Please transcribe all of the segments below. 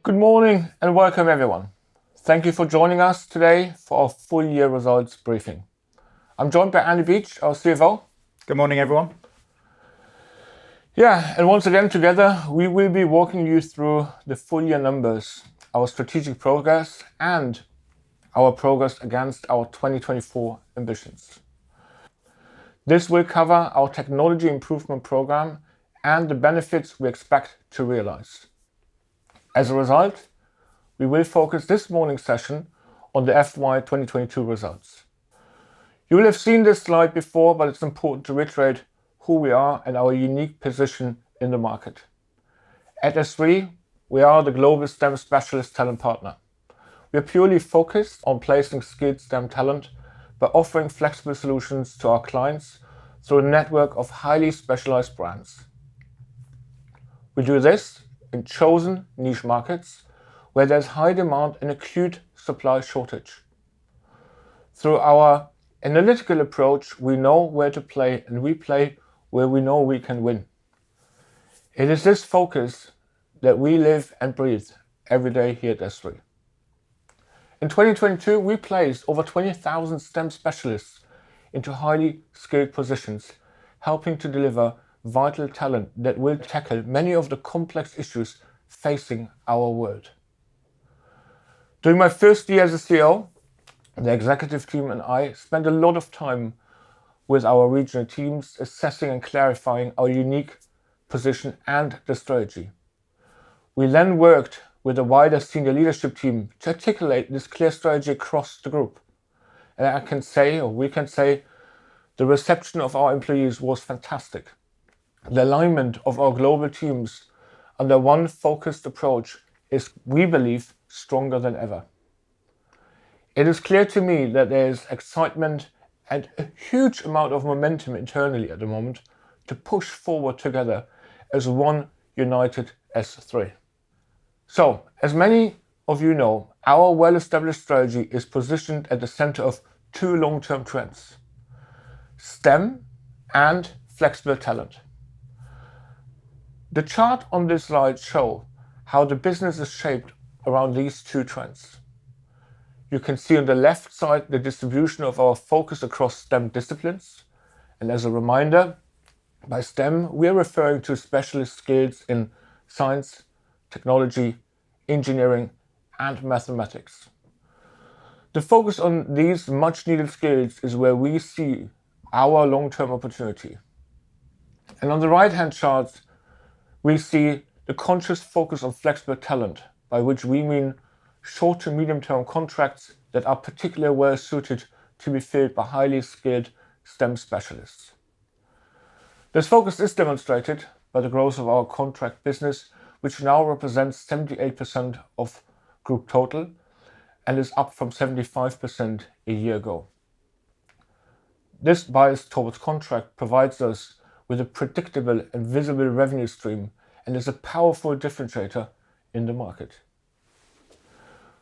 Good morning and welcome everyone. Thank you for joining us today for our full year results briefing. I'm joined by Andrew Beach, our CFO. Good morning, everyone. And once again together, we will be walking you through the full year numbers, our strategic progress and our progress against our 2024 ambitions. This will cover our technology improvement program and the benefits we expect to realize. As a result, we will focus this morning's session on the FY 2022 results. You will have seen this slide before, but it's important to reiterate who we are and our unique position in the market. At SThree, we are the global STEM specialist talent partner. We are purely focused on placing skilled STEM talent by offering flexible solutions to our clients through a network of highly specialized brands. We do this in chosen niche markets where there's high demand and acute supply shortage. Through our analytical approach, we know where to play and we play where we know we can win. It is this focus that we live and breathe every day here at SThree. In 2022, we placed over 20,000 STEM specialists into highly skilled positions, helping to deliver vital talent that will tackle many of the complex issues facing our world. During my first year as a CEO, the executive team and I spent a lot of time with our regional teams assessing and clarifying our unique position and the strategy. We then worked with a wider senior leadership team to articulate this clear strategy across the group. And we can say, the reception of our employees was fantastic. The alignment of our global teams under one focused approach is, we believe, stronger than ever. It is clear to me that there is excitement and a huge amount of momentum internally at the moment to push forward together as one united SThree. So, as many of you know, our well-established strategy is positioned at the center of two long-term trends: STEM and flexible talent. The chart on this slide shows how the business is shaped around these two trends. You can see on the left side the distribution of our focus across STEM disciplines. And as a reminder, by STEM, we are referring to specialist skills in science, technology, engineering, and mathematics. The focus on these much needed skills is where we see our long-term opportunity. And on the right-hand chart, we see the conscious focus on flexible talent, by which we mean short to medium-term contracts that are particularly well suited to be filled by highly skilled STEM specialists. This focus is demonstrated by the growth of our contract business, which now represents 78% of group total and is up from 75% a year ago. This bias towards contract provides us with a predictable and visible revenue stream and is a powerful differentiator in the market.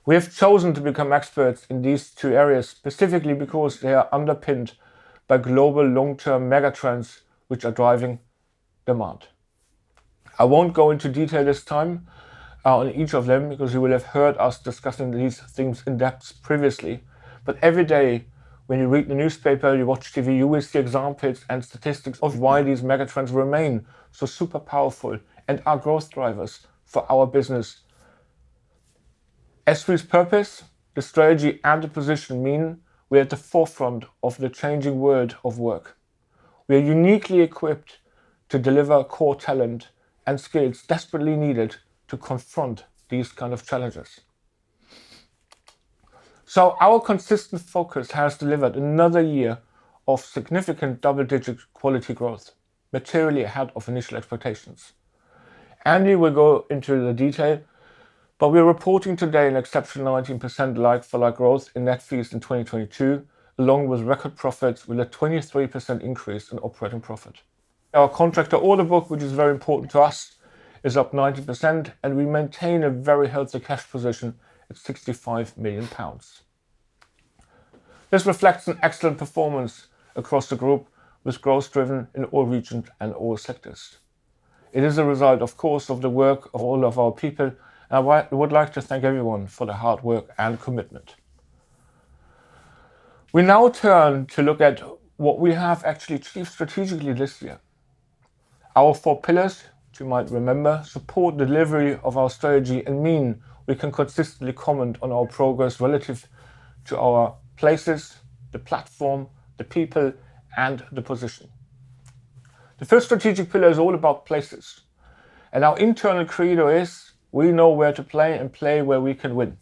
We have chosen to become experts in these two areas specifically because they are underpinned by global long-term megatrends which are driving demand. I won't go into detail this time on each of them because you will have heard us discussing these things in depth previously. But every day when you read the newspaper, you watch TV, you will see examples and statistics of why these megatrends remain so super powerful and are growth drivers for our business. SThree's purpose, the strategy and the position mean we're at the forefront of the changing world of work. We are uniquely equipped to deliver core talent and skills desperately needed to confront these kind of challenges. So our consistent focus has delivered another year of significant double-digit quality growth, materially ahead of initial expectations. Andy will go into the detail, but we're reporting today an exceptional 19% like-for-like growth in net fees in 2022, along with record profits with a 23% increase in operating profit. Our contractor order book, which is very important to us, is up 90%, and we maintain a very healthy cash position at £65 million. This reflects an excellent performance across the group, with growth driven in all regions and all sectors. It is a result, of course, of the work of all of our people I would like to thank everyone for their hard work and commitment. We now turn to look at what we have actually achieved strategically this year. Our 4 pillars, which you might remember, support the delivery of our strategy and mean we can consistently comment on our progress relative to our places, the platform, the people, and the position. The first strategic pillar is all about places. And our internal credo is, we know where to play and play where we can win,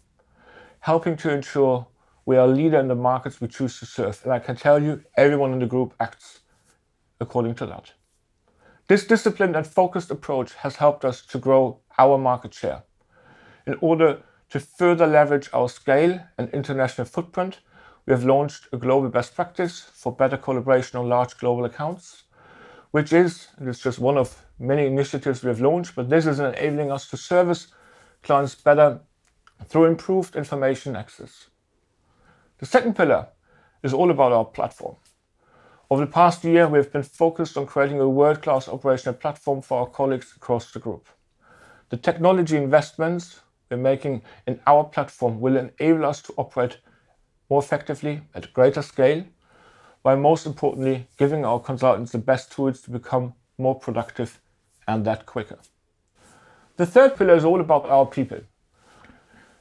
helping to ensure we are a leader in the markets we choose to serve. And I can tell you, everyone in the group acts according to that. This disciplined and focused approach has helped us to grow our market share. In order to further leverage our scale and international footprint, we have launched a global best practice for better collaboration on large global accounts, which is, and it's just one of many initiatives we have launched, but this is enabling us to service clients better through improved information access. The second pillar is all about our platform. Over the past year, we have been focused on creating a world-class operational platform for our colleagues across the group. The technology investments we're making in our platform will enable us to operate more effectively at a greater scale, while most importantly, giving our consultants the best tools to become more productive and that quicker. The third pillar is all about our people.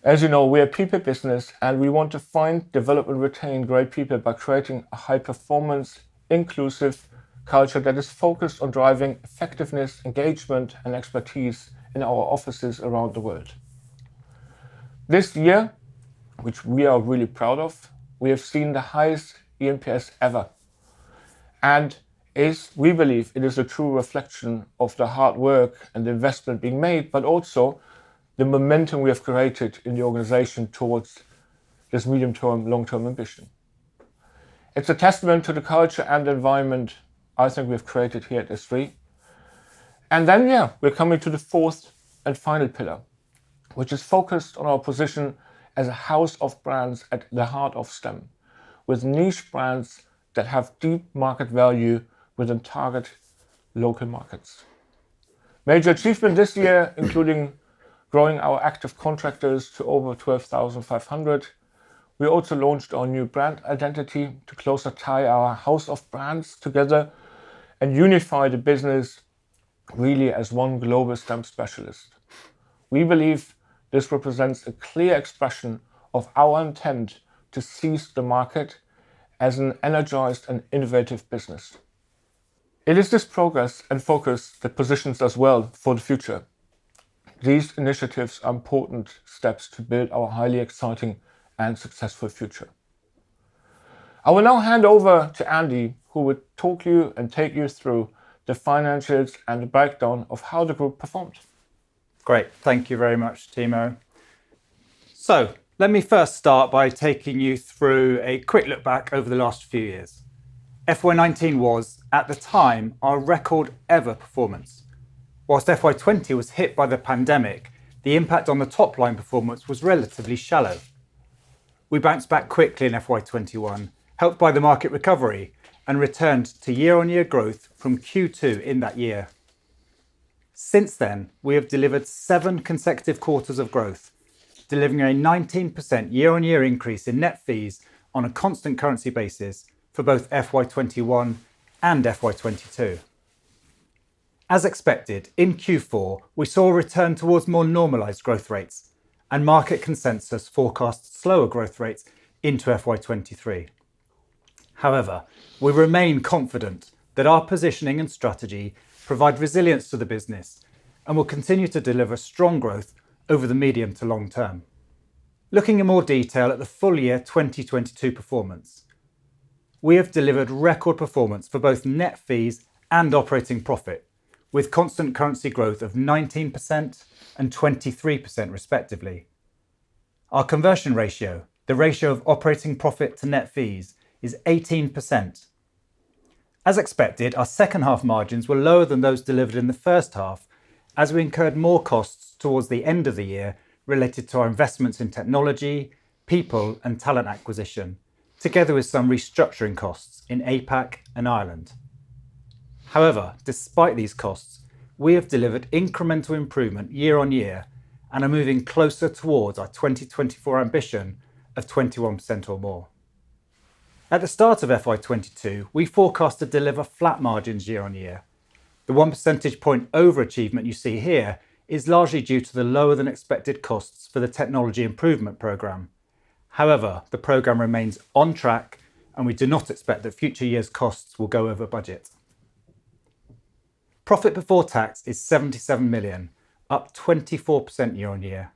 As you know, we're a people business and we want to find, develop and retain great people by creating a high-performance, inclusive culture that is focused on driving effectiveness, engagement and expertise in our offices around the world. This year, which we are really proud of, we have seen the highest eNPS ever. And we believe it is a true reflection of the hard work and the investment being made, but also the momentum we have created in the organization towards this medium-term, long-term ambition. It's a testament to the culture and environment I think we've created here at SThree. And then, we're coming to the fourth and final pillar, which is focused on our position as a house of brands at the heart of STEM, with niche brands that have deep market value within target local markets. Major achievement this year, including growing our active contractors to over 12,500. We also launched our new brand identity to closer tie our house of brands together and unify the business really as one global STEM specialist. We believe this represents a clear expression of our intent to seize the market as an energized and innovative business. It is this progress and focus that positions us well for the future. These initiatives are important steps to build our highly exciting and successful future. I will now hand over to Andy, who will talk you and take you through the financials and the breakdown of how the group performed. Great, thank you very much, Timo. So, let me first start by taking you through a quick look back over the last few years. FY19 was, at the time, our record ever performance. Whilst FY20 was hit by the pandemic, the impact on the top line performance was relatively shallow. We bounced back quickly in FY21, helped by the market recovery, and returned to year-on-year growth from Q2 in that year. Since then, we have delivered 7 consecutive quarters of growth, delivering a 19% year-on-year increase in net fees on a constant currency basis for both FY21 and FY22. As expected, in Q4, we saw a return towards more normalised growth rates, and market consensus forecasts slower growth rates into FY23. However, we remain confident that our positioning and strategy provide resilience to the business and will continue to deliver strong growth over the medium to long term. Looking in more detail at the full year 2022 performance, we have delivered record performance for both net fees and operating profit, with constant currency growth of 19% and 23% respectively. Our conversion ratio, the ratio of operating profit to net fees, is 18%. As expected, our second half margins were lower than those delivered in the first half, as we incurred more costs towards the end of the year related to our investments in technology, people and talent acquisition, together with some restructuring costs in APAC and Ireland. However, despite these costs, we have delivered incremental improvement year on year and are moving closer towards our 2024 ambition of 21% or more. At the start of FY22, we forecast to deliver flat margins year on year. The 1 percentage point overachievement you see here is largely due to the lower than expected costs for the technology improvement programme. However, the programme remains on track and we do not expect that future years' costs will go over budget. Profit before tax is 77 million, up 24% year on year.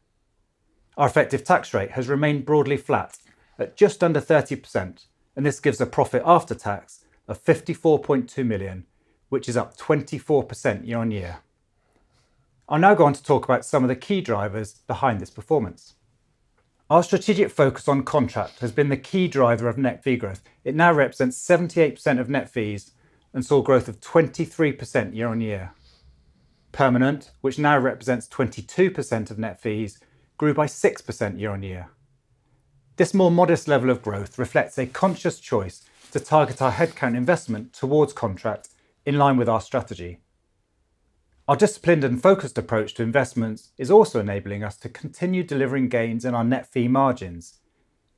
Our effective tax rate has remained broadly flat at just under 30%, and this gives a profit after tax of 54.2 million, which is up 24% year on year. I'll now go on to talk about some of the key drivers behind this performance. Our strategic focus on contract has been the key driver of net fee growth. It now represents 78% of net fees and saw growth of 23% year on year. Permanent, which now represents 22% of net fees, grew by 6% year on year. This more modest level of growth reflects a conscious choice to target our headcount investment towards contract in line with our strategy. Our disciplined and focused approach to investments is also enabling us to continue delivering gains in our net fee margins.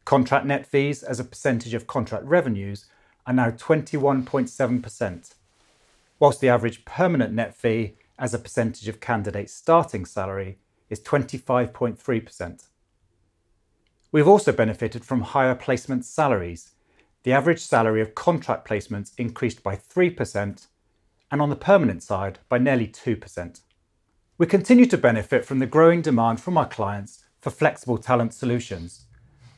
Contract net fees as a percentage of contract revenues are now 21.7%, whilst the average permanent net fee as a percentage of candidates' starting salary is 25.3%. We've also benefited from higher placement salaries. The average salary of contract placements increased by 3%, and on the permanent side by nearly 2%. We continue to benefit from the growing demand from our clients for flexible talent solutions.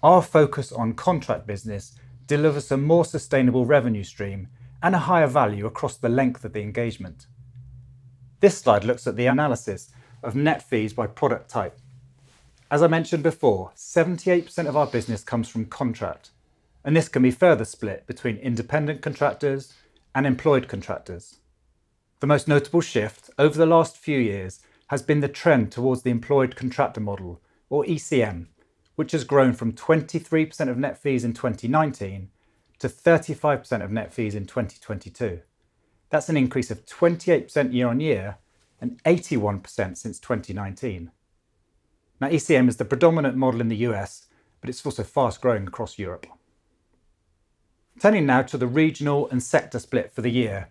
Our focus on contract business delivers a more sustainable revenue stream and a higher value across the length of the engagement. This slide looks at the analysis of net fees by product type. As I mentioned before, 78% of our business comes from contract, and this can be further split between independent contractors and employed contractors. The most notable shift over the last few years has been the trend towards the employed contractor model, or ECM, which has grown from 23% of net fees in 2019 to 35% of net fees in 2022. That's an increase of 28% year on year and 81% since 2019. Now, ECM is the predominant model in the US, but it's also fast growing across Europe. Turning now to the regional and sector split for the year.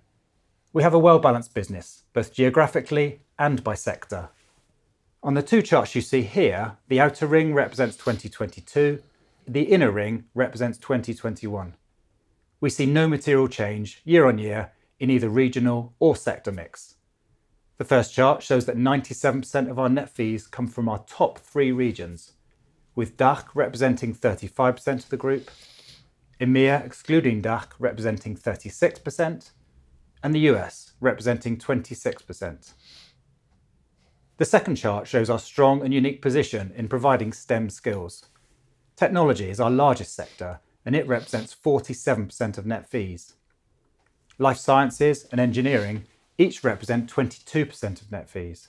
We have a well-balanced business, both geographically and by sector. On the two charts you see here, the outer ring represents 2022, the inner ring represents 2021. We see no material change year on year in either regional or sector mix. The first chart shows that 97% of our net fees come from our top 3 regions, with DACH representing 35% of the group, EMEA excluding DACH representing 36%, and the US representing 26%. The second chart shows our strong and unique position in providing STEM skills. Technology is our largest sector, and it represents 47% of net fees. Life sciences and engineering each represent 22% of net fees.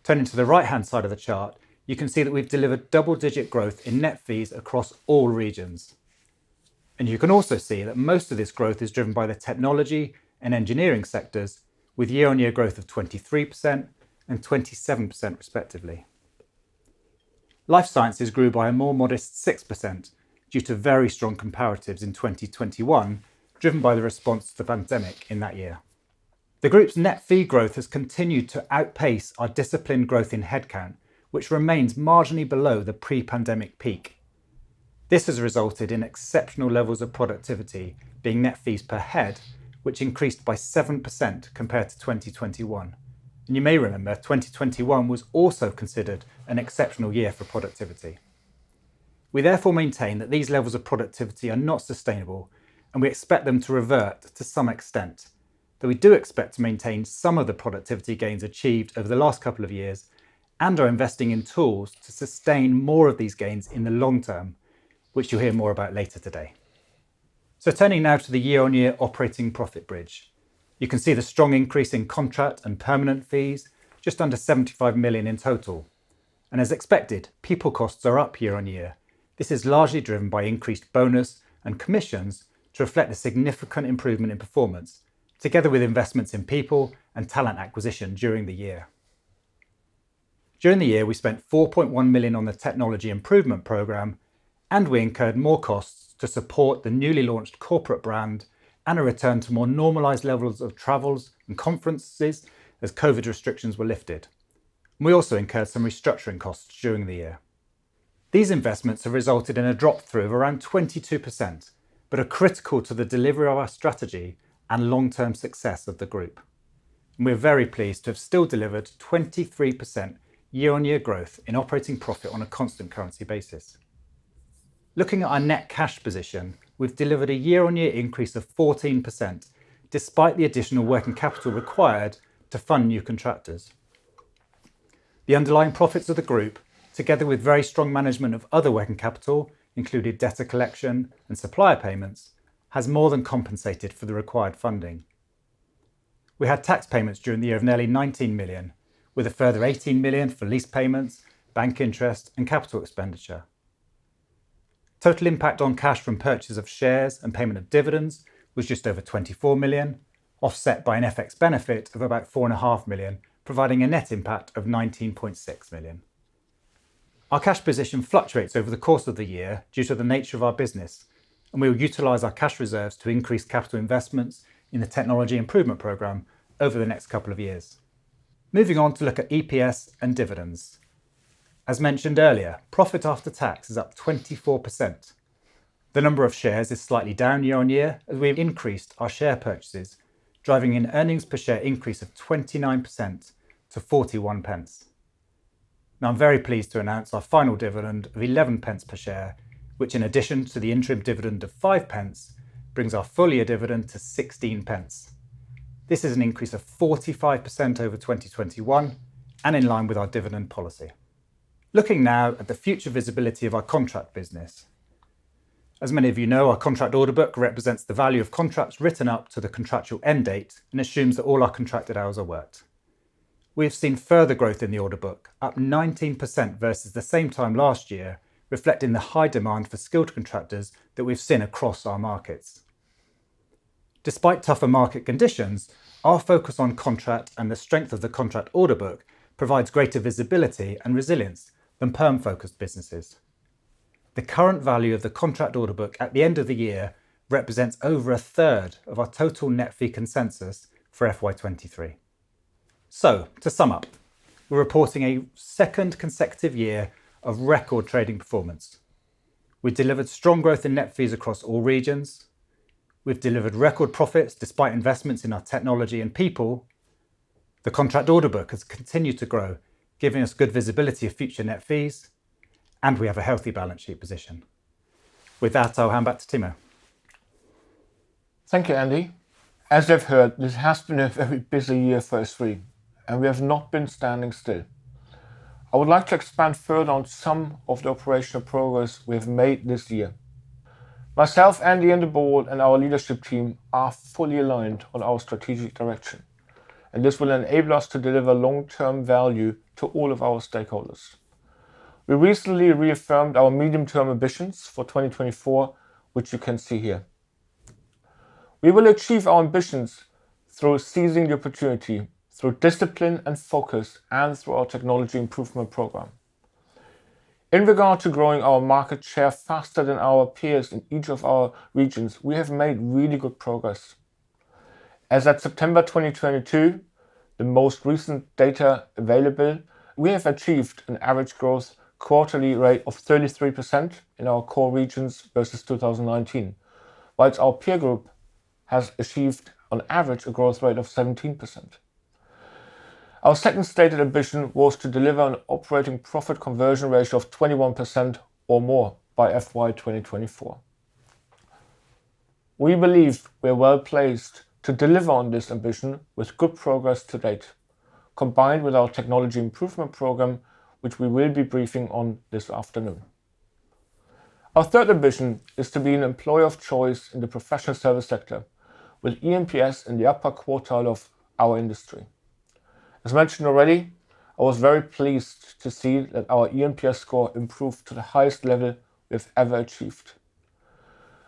Turning to the right-hand side of the chart, you can see that we've delivered double-digit growth in net fees across all regions. And you can also see that most of this growth is driven by the technology and engineering sectors, with year-on-year growth of 23% and 27% respectively. Life sciences grew by a more modest 6% due to very strong comparatives in 2021, driven by the response to the pandemic in that year. The group's net fee growth has continued to outpace our disciplined growth in headcount, which remains marginally below the pre-pandemic peak. This has resulted in exceptional levels of productivity, being net fees per head, which increased by 7% compared to 2021. And you may remember 2021 was also considered an exceptional year for productivity. We therefore maintain that these levels of productivity are not sustainable, and we expect them to revert to some extent, though we do expect to maintain some of the productivity gains achieved over the last couple of years and are investing in tools to sustain more of these gains in the long term, which you'll hear more about later today. So turning now to the year-on-year operating profit bridge. You can see the strong increase in contract and permanent fees, just under 75 million in total. And as expected, people costs are up year on year. This is largely driven by increased bonus and commissions to reflect the significant improvement in performance, together with investments in people and talent acquisition during the year. During the year, we spent 4.1 million on the technology improvement programme, and we incurred more costs to support the newly launched corporate brand and a return to more normalised levels of travels and conferences as COVID restrictions were lifted. We also incurred some restructuring costs during the year. These investments have resulted in a drop-through of around 22%, but are critical to the delivery of our strategy and long-term success of the group. And we're very pleased to have still delivered 23% year-on-year growth in operating profit on a constant currency basis. Looking at our net cash position, we've delivered a year-on-year increase of 14%, despite the additional working capital required to fund new contractors. The underlying profits of the group, together with very strong management of other working capital, including debtor collection and supplier payments, has more than compensated for the required funding. We had tax payments during the year of nearly 19 million, with a further 18 million for lease payments, bank interest and capital expenditure. Total impact on cash from purchase of shares and payment of dividends was just over 24 million, offset by an FX benefit of about 4.5 million, providing a net impact of 19.6 million. Our cash position fluctuates over the course of the year due to the nature of our business, and we will utilise our cash reserves to increase capital investments in the technology improvement programme over the next couple of years. Moving on to look at EPS and dividends. As mentioned earlier, profit after tax is up 24%. The number of shares is slightly down year on year as we've increased our share purchases, driving an earnings per share increase of 29% to 41 pence. Now I'm very pleased to announce our final dividend of 11 pence per share, which in addition to the interim dividend of 5 pence, brings our full year dividend to 16 pence. This is an increase of 45% over 2021 and in line with our dividend policy. Looking now at the future visibility of our contract business. As many of you know, our contract order book represents the value of contracts written up to the contractual end date and assumes that all our contracted hours are worked. We have seen further growth in the order book, up 19% versus the same time last year, reflecting the high demand for skilled contractors that we've seen across our markets. Despite tougher market conditions, our focus on contract and the strength of the contract order book provides greater visibility and resilience than perm-focused businesses. The current value of the contract order book at the end of the year represents over a third of our total net fee consensus for FY23. So, to sum up, we're reporting a second consecutive year of record trading performance. We delivered strong growth in net fees across all regions. We've delivered record profits despite investments in our technology and people. The contract order book has continued to grow, giving us good visibility of future net fees, and we have a healthy balance sheet position. With that, I'll hand back to Timo. Thank you, Andy. As you've heard, this has been a very busy year for SThree, and we have not been standing still. I would like to expand further on some of the operational progress we have made this year. Myself, Andy, and the board and our leadership team are fully aligned on our strategic direction, and this will enable us to deliver long-term value to all of our stakeholders. We recently reaffirmed our medium-term ambitions for 2024, which you can see here. We will achieve our ambitions through seizing the opportunity, through discipline and focus, and through our technology improvement program. In regard to growing our market share faster than our peers in each of our regions, we have made really good progress. As at September 2022, the most recent data available, we have achieved an average growth quarterly rate of 33% in our core regions versus 2019, whilst our peer group has achieved on average a growth rate of 17%. Our second stated ambition was to deliver an operating profit conversion ratio of 21% or more by FY 2024. We believe we are well placed to deliver on this ambition with good progress to date, combined with our technology improvement program, which we will be briefing on this afternoon. Our third ambition is to be an employer of choice in the professional service sector, with eNPS in the upper quartile of our industry. As mentioned already, I was very pleased to see that our eNPS score improved to the highest level we've ever achieved.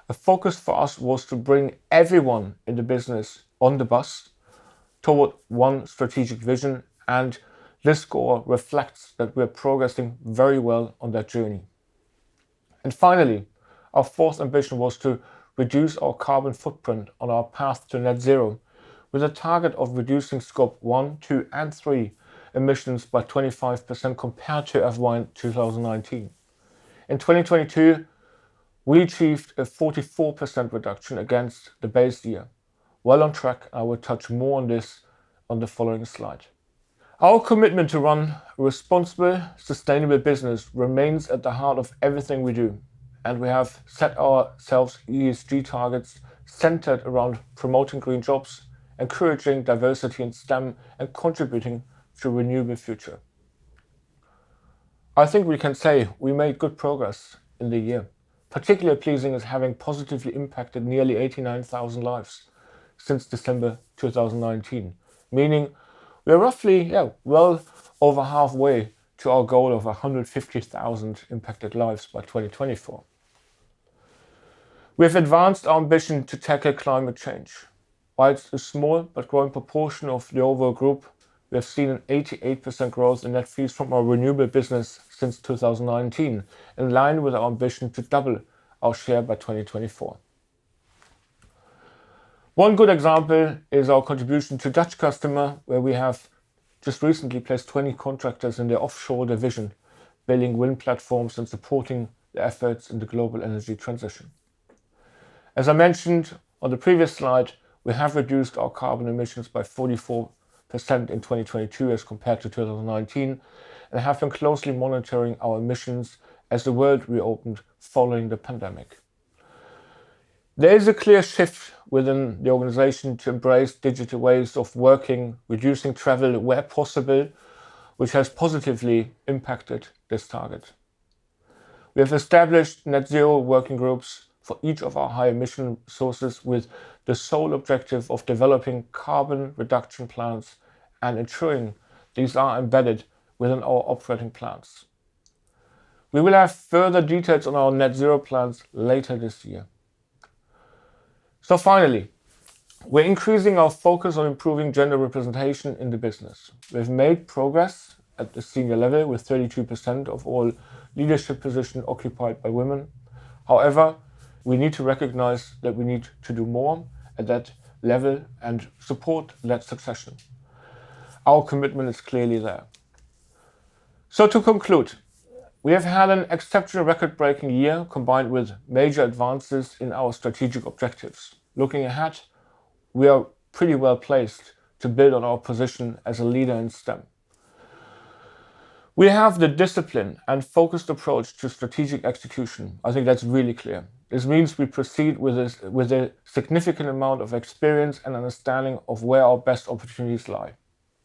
A focus for us was to bring everyone in the business on the bus toward one strategic vision and This score reflects that we're progressing very well on that journey. And finally, our fourth ambition was to reduce our carbon footprint on our path to net zero, with a target of reducing scope 1, 2 and 3 emissions by 25% compared to FY 2019. In 2022, we achieved a 44% reduction against the base year. Well on track, I will touch more on this on the following slide. Our commitment to run a responsible, sustainable business remains at the heart of everything we do, and we have set ourselves ESG targets centered around promoting green jobs, encouraging diversity in STEM, and contributing to a renewable future. I think we can say we made good progress in the year. Particularly pleasing is having positively impacted nearly 89,000 lives since December 2019, meaning we're roughly well over halfway to our goal of 150,000 impacted lives by 2024. We have advanced our ambition to tackle climate change. While it's a small but growing proportion of the overall group, we have seen an 88% growth in net fees from our renewable business since 2019, in line with our ambition to double our share by 2024. One good example is our contribution to Dutch customer, where we have just recently placed 20 contractors in their offshore division, building wind platforms and supporting the efforts in the global energy transition. As I mentioned on the previous slide, we have reduced our carbon emissions by 44% in 2022 as compared to 2019, and have been closely monitoring our emissions as the world reopened following the pandemic. There is a clear shift within the organization to embrace digital ways of working, reducing travel where possible, which has positively impacted this target. We have established net zero working groups for each of our high emission sources with the sole objective of developing carbon reduction plans and ensuring these are embedded within our operating plans. We will have further details on our net zero plans later this year. So finally, we're increasing our focus on improving gender representation in the business. We've made progress at the senior level with 32% of all leadership positions occupied by women. However, we need to recognize that we need to do more at that level and support that succession. Our commitment is clearly there. So to conclude, we have had an exceptional record-breaking year combined with major advances in our strategic objectives. Looking ahead, we are pretty well placed to build on our position as a leader in STEM. We have the discipline and focused approach to strategic execution. I think that's really clear. This means we proceed with a significant amount of experience and understanding of where our best opportunities lie.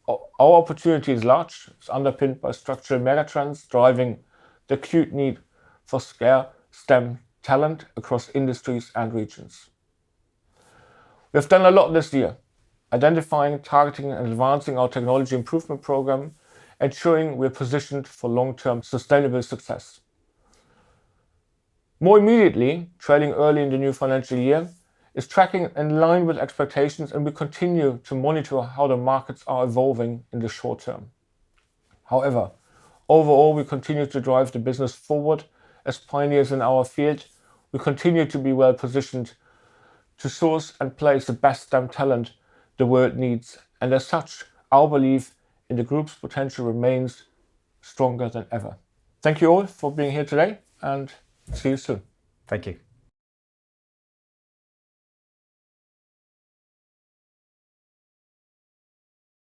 Our opportunity is large. It's underpinned by structural megatrends driving the acute need for scarce STEM talent across industries and regions. We have done a lot this year, identifying, targeting and advancing our technology improvement program, ensuring we're positioned for long-term sustainable success. More immediately, trading early in the new financial year is tracking in line with expectations, and we continue to monitor how the markets are evolving in the short term. However, overall, we continue to drive the business forward as pioneers in our field. We continue to be well positioned to source and place the best STEM talent the world needs, and as such, our belief in the group's potential remains stronger than ever. Thank you all for being here today, and see you soon. Thank you.